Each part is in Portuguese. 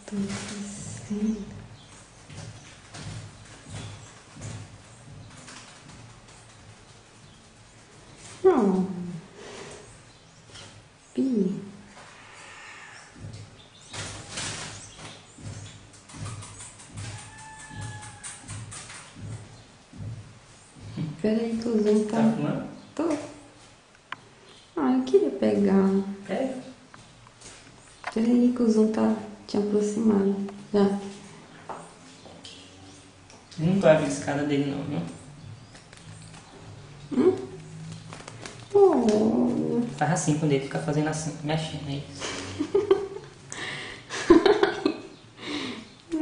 Tô esquecendo. Não. Pi. Peraí que o zoom tá... Tá fumando? Tô. Ah, eu queria pegar. É. Peraí que o zoom tá te aproximado. Já. Não tô abrindo a escada dele não, viu? Oh. Faz assim com o dedo, fica fazendo assim, mexendo aí.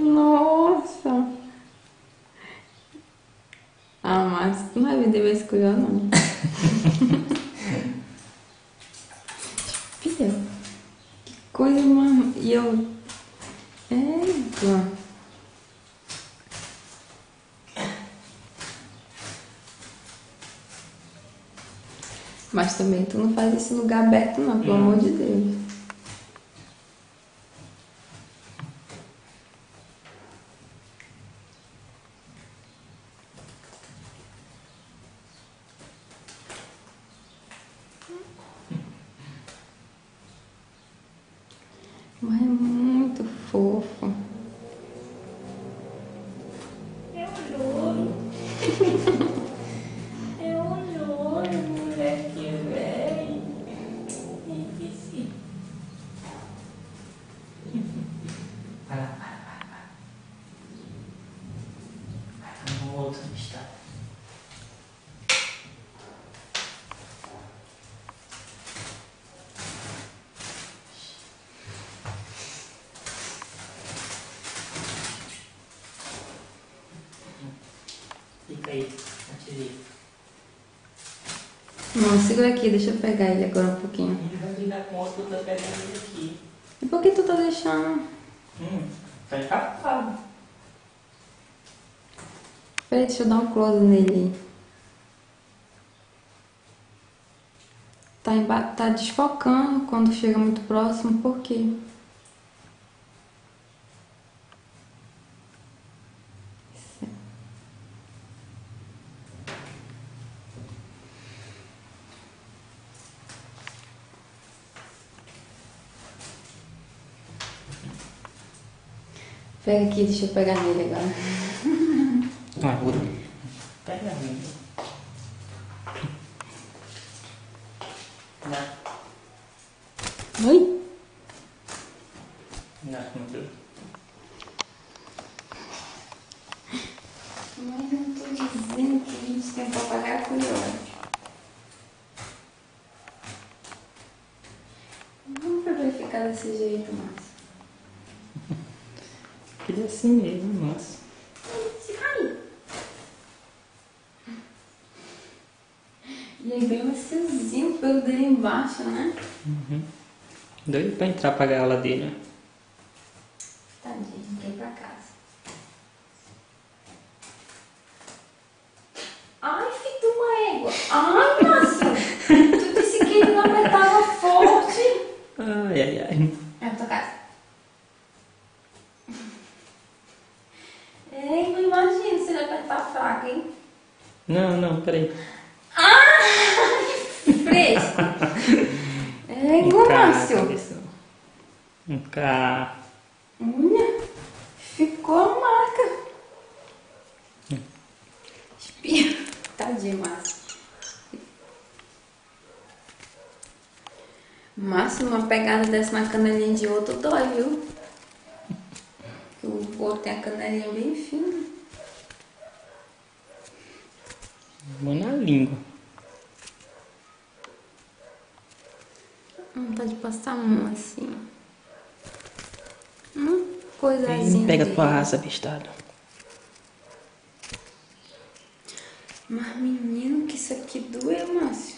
Nossa. Ah, mas tu não vai vender mais colher, não. Filha, que coisa mais... E eu... Égua. Mas também tu não faz esse lugar aberto, não, pelo amor de Deus. Mas é muito fofo. Eu adoro. Eu adoro, moleque velho. Esqueci. Vai. Vai no outro estado. Fica aí, atirei. Não, segura aqui, deixa eu pegar ele agora um pouquinho. Ele vai brigar com outro, eu tô pegando ele aqui. E por que tu tá deixando? Tá encapado. Peraí, deixa eu dar um close nele. Tá desfocando quando chega muito próximo, por quê? Pega aqui, deixa eu pegar nele agora. Pega a minha. Dá. Oi? Dá, meu Deus. Mas eu tô dizendo que a gente tem que apagar a curiosa. Nunca vai ficar desse jeito, Márcio. Ele é assim mesmo, nossa. Ai! E aí bem maciozinho o pelo dele embaixo, né? Doido pra entrar pra gaiola dele, né? Tadinho, quer ir pra casa. Ai, filho de uma égua! Ai, Márcio! Tu disse que ele não apertava forte! Ai. É pra tua casa. Ei, não imagino se ele apertar fraco, hein? Não, peraí. Fresco! Égua, Márcio! Vem cá. Olha, ficou a marca. Espia. Tadinho, Márcio. Márcio, uma pegada dessa na canelinha de outro dói, viu? O outro tem a canelinha bem fina. Vou na língua. Vontade de passar a mão assim. Coisazinha Pega dele. tua raça, bestado. Mas menino, que isso aqui doeu, Márcio.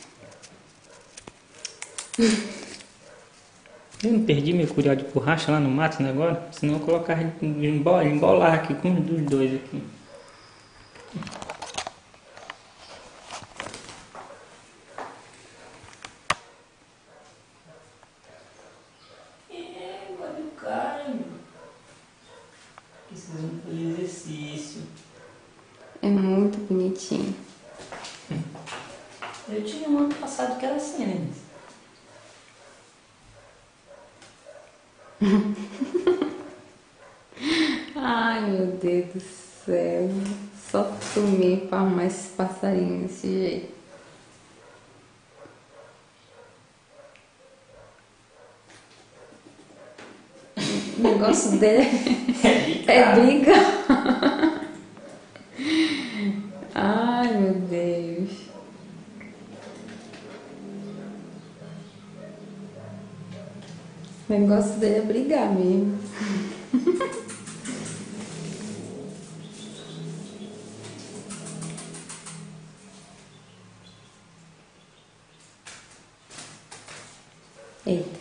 Eu não perdi meu curial de borracha lá no mato, né, agora? Senão eu colocar embolar aqui com um dos dois aqui. Agora o caramba. fazer exercício. É muito bonitinho. Eu tinha um ano passado que era assim, né? Ai, meu Deus do céu. Só tu mesmo pra arrumar esses passarinhos desse jeito. O negócio dele é briga. Ai, meu Deus. O negócio dele é brigar mesmo. Eita.